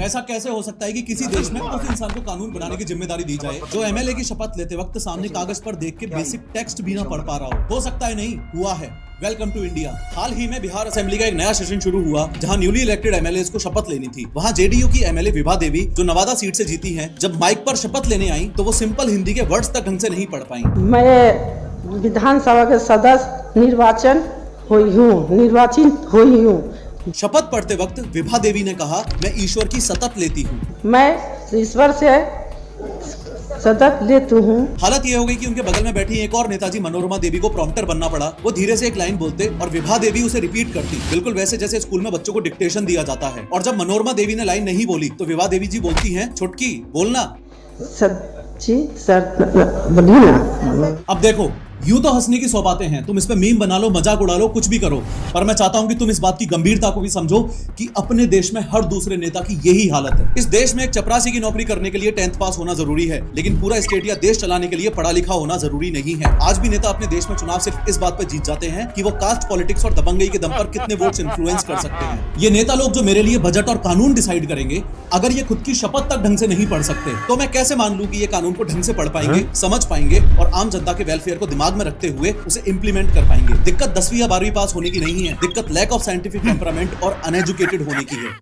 ऐसा कैसे हो सकता है कि किसी देश में उस इंसान को कानून बनाने की जिम्मेदारी दी जाए जो एमएलए की शपथ लेते वक्त सामने कागज पर देख के बेसिक टेक्स्ट भी ना पढ़ पा रहा हो सकता है नहीं हुआ है। Welcome to India. हाल ही में बिहार असेंबली का एक नया सेशन शुरू हुआ जहां न्यूली इलेक्टेड एमएलए को शपथ लेनी थी। वहां जेडीयू की एमएलए विभा देवी जो नवादा सीट से जीती हैं, जब माइक पर शपथ लेने आई तो वो सिंपल हिंदी के वर्ड्स तक ढंग से नहीं पढ़ पाई। मैं विधानसभा के सदस्य निर्वाचित हुई हूँ। शपथ पढ़ते वक्त विभा देवी ने कहा, मैं ईश्वर की सतत लेती हूँ। मैं ईश्वर से सतत लेती हूँ। हालत ये हो गई कि उनके बगल में बैठी एक और नेताजी मनोरमा देवी को प्रॉम्प्टर बनना पड़ा। वो धीरे से एक लाइन बोलते और विभा देवी उसे रिपीट करती, बिल्कुल वैसे जैसे स्कूल में बच्चों को डिक्टेशन दिया जाता है। और जब मनोरमा देवी ने लाइन नहीं बोली तो विभा देवी जी बोलती हैं, छुटकी बोलना। अब देखो, यूं तो हंसने की 100 बातें हैं, तुम इस पे मीम बना लो, मजाक उड़ा लो, कुछ भी करो, पर मैं चाहता हूं कि तुम इस बात की गंभीरता को भी समझो कि अपने देश में हर दूसरे नेता की यही हालत है। इस देश में एक चपरासी की नौकरी करने के लिए 10th पास होना जरूरी है, लेकिन पूरा स्टेट या देश चलाने के लिए पढ़ा लिखा होना जरूरी नहीं है। आज भी नेता अपने देश में चुनाव सिर्फ इस बात पर जीत जाते हैं कि वो कास्ट पॉलिटिक्स और दबंगई के दम पर कितने वोट्स इन्फ्लुएंस कर सकते हैं। ये नेता लोग जो मेरे लिए बजट और कानून डिसाइड करेंगे, अगर ये खुद की शपथ तक ढंग से नहीं पढ़ सकते तो मैं कैसे मान लूं कि ये कानून को ढंग से पढ़ पाएंगे, समझ पाएंगे और आम जनता के वेलफेयर को दिमाग में रखते हुए उसे इंप्लीमेंट कर पाएंगे। दिक्कत 10वीं या 12वीं पास होने की नहीं है, दिक्कत लैक ऑफ साइंटिफिक टेम्परामेंट और अनएजुकेटेड होने की है।